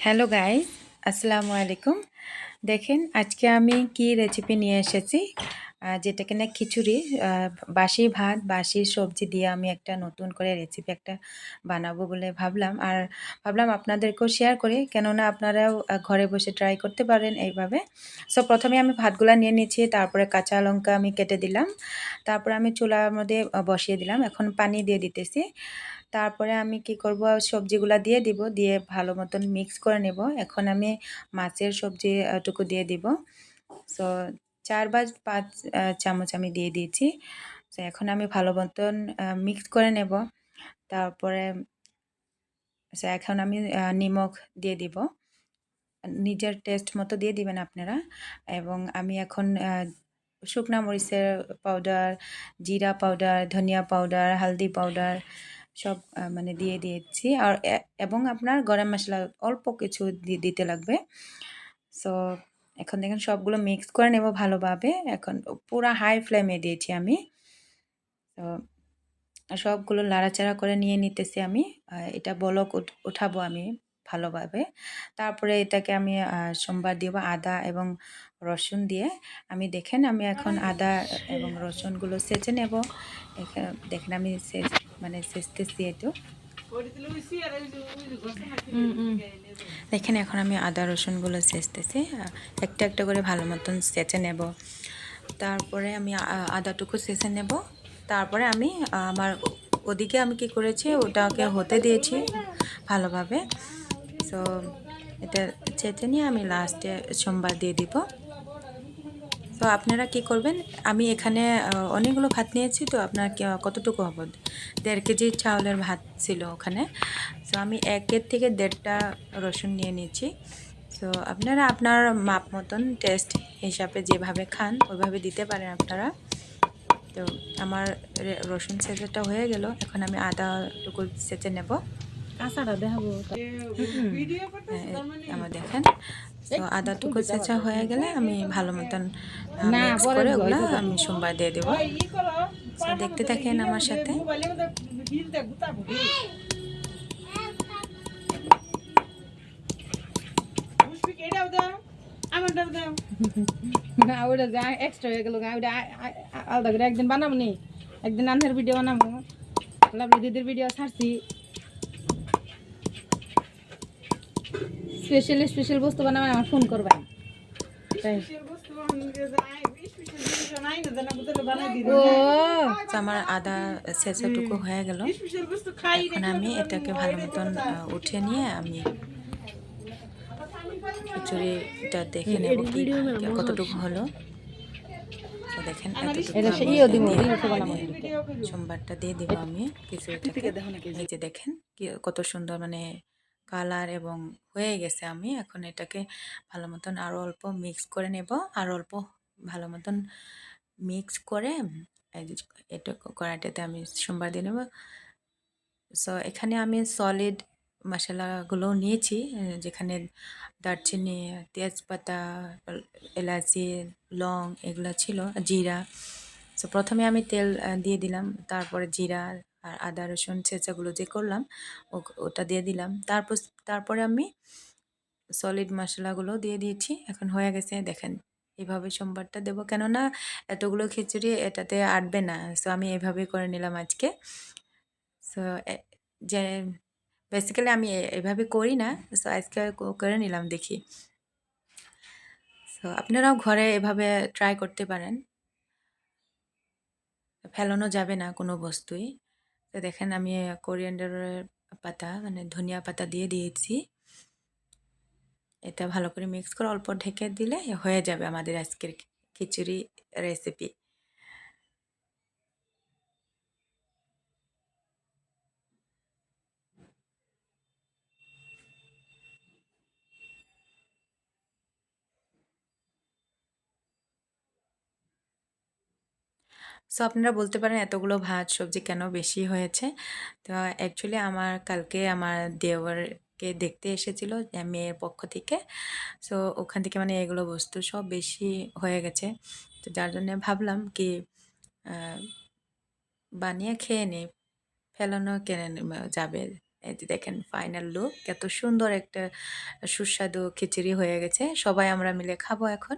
Hello guys, আসসালামু আলাইকুম। দেখেন আজকে আমি কি রেসিপি নিয়ে এসেছি, যেটা কিনা খিচুড়ি। বাসি ভাত বাসি সবজি দিয়ে আমি একটা নতুন করে রেসিপি একটা বানাবো বলে ভাবলাম। আর ভাবলাম আপনাদেরকেও শেয়ার করি, কেননা আপনারাও ঘরে বসে ট্রাই করতে পারেন এইভাবে। সো প্রথমে আমি ভাতগুলা নিয়ে নিচ্ছি, তারপরে কাঁচা লঙ্কা আমি কেটে দিলাম, তারপরে আমি চুলার মধ্যে বসিয়ে দিলাম। এখন পানি দিয়ে দিতেছি। তারপরে আমি কি করব, সবজিগুলা দিয়ে দিব, দিয়ে ভালো মতন মিক্স করে নেব। এখন আমি মাছের সবজি টুকু দিয়ে দিব। সো 4 বা 5 চামচ আমি দিয়ে দিয়েছি। তো এখন আমি ভালো মতন মিক্স করে নেব। তারপরে এখন আমি নিমখ দিয়ে দিব, নিজের টেস্ট মতো দিয়ে দিবেন আপনারা। এবং আমি এখন শুকনা মরিচের পাউডার, জিরা পাউডার, ধনিয়া পাউডার, হালদি পাউডার সব মানে দিয়ে দিয়েছি। আর এবং আপনার গরম মশলা অল্প কিছু দিতে লাগবে। সো এখন দেখেন সবগুলো মিক্স করে নেব ভালোভাবে। এখন পুরা হাই ফ্লেমে দিয়েছি আমি। তো সবগুলো নাড়াচাড়া করে নিয়ে নিতেছি আমি। এটা বলক উঠাবো আমি ভালোভাবে। তারপরে এটাকে আমি সোমবার দিব আদা এবং রসুন দিয়ে। আমি দেখেন আমি এখন আদা এবং রসুনগুলো ছেঁচে নেব। দেখেন আমি মানে ছেঁচতেছি একটু। দেখেন এখন আমি আদা রসুনগুলো ছেঁচতেছি, একটা একটা করে ভালো মতন ছেঁচে নেব। তারপরে আমি আদাটুকু ছেঁচে নেব। তারপরে আমি আমার ওদিকে আমি কি করেছি, ওটাকে হতে দিয়েছি ভালোভাবে। সো এটা ছেঁচে নিয়ে আমি লাস্টে সোমবার দিয়ে দিব। তো আপনারা কি করবেন, আমি এখানে অনেকগুলো ভাত নিয়েছি, তো আপনার কতটুকু হবে, 1.5 কেজি চাউলের ভাত ছিল ওখানে। তো আমি 1 থেকে 1.5টা রসুন নিয়ে নিয়েছি। তো আপনারা আপনার মাপ মতন টেস্ট হিসাবে যেভাবে খান ওইভাবে দিতে পারেন আপনারা। তো আমার রসুন ছেঁচাটা হয়ে গেল, এখন আমি আদাটুকু ছেঁচে নেব। কাঁচাটা দেখাবো আমার দেখেন, তো আদাটুকু ছেঁচা হয়ে গেলে আমি ভালো মতন না মিক্স পরে করে ওগুলা আমি সোমবার দিয়ে দেবো। তো দেখতে থাকেন আমার সাথে। না ওটা যা এক্সট্রা হয়ে গেল ওটা আলাদা করে একদিন বানাবো নি, একদিন আন্ধার ভিডিও বানাবো, লাভলি দিদির ভিডিও ছাড়ছি। স্পেশাল বস্তু বানাবে আমার ফোন করবেন। আমার আদা ছেঁচাটুকু হয়ে গেল, এখন আমি এটাকে ভালো মতন উঠিয়ে নিয়ে আমি খিচুড়িটা দেখে নেব কি কতটুকু হলো। তো দেখেন সোমবারটা দিয়ে দিব আমি খিচুড়িটাকে। এই যে দেখেন কি কত সুন্দর মানে কালার এবং হয়ে গেছে। আমি এখন এটাকে ভালো মতন আরও অল্প মিক্স করে নেব, আর অল্প ভালো মতন মিক্স করে এই যে এটা কড়াইটাতে আমি সোমবার দিয়ে নেব। সো এখানে আমি সলিড মশলাগুলো নিয়েছি, যেখানে দারচিনি, তেজপাতা, এলাচি, লং এগুলো ছিল, জিরা। সো প্রথমে আমি তেল দিয়ে দিলাম, তারপরে জিরা আর আদা রসুন ছেঁচাগুলো যে করলাম ওটা দিয়ে দিলাম। তারপরে আমি সলিড মশলাগুলো দিয়ে দিয়েছি। এখন হয়ে গেছে দেখেন, এভাবে সোমবারটা দেবো, কেননা এতগুলো খিচুড়ি এটাতে আটবে না। সো আমি এভাবেই করে নিলাম আজকে। সো যে বেসিক্যালি আমি এভাবে করি না, সো আজকে করে নিলাম দেখি। সো আপনারাও ঘরে এভাবে ট্রাই করতে পারেন, ফেলানো যাবে না কোনো বস্তুই। তো দেখেন আমি কোরিয়ান্ডারের পাতা মানে ধনিয়া পাতা দিয়ে দিয়েছি। এটা ভালো করে মিক্স করে অল্প ঢেকে দিলে হয়ে যাবে আমাদের আজকের খিচুড়ি রেসিপি। সো আপনারা বলতে পারেন এতগুলো ভাত সবজি কেন বেশি হয়েছে। তো অ্যাকচুয়ালি আমার কালকে আমার দেওরকে দেখতে এসেছিল মেয়ের পক্ষ থেকে। সো ওখান থেকে মানে এগুলো বস্তু সব বেশি হয়ে গেছে। তো যার জন্য ভাবলাম কি বানিয়ে খেয়ে নিই, ফেলানো কেন যাবে। এই যে দেখেন ফাইনাল লুক, এত সুন্দর একটা সুস্বাদু খিচুড়ি হয়ে গেছে। সবাই আমরা মিলে খাবো এখন।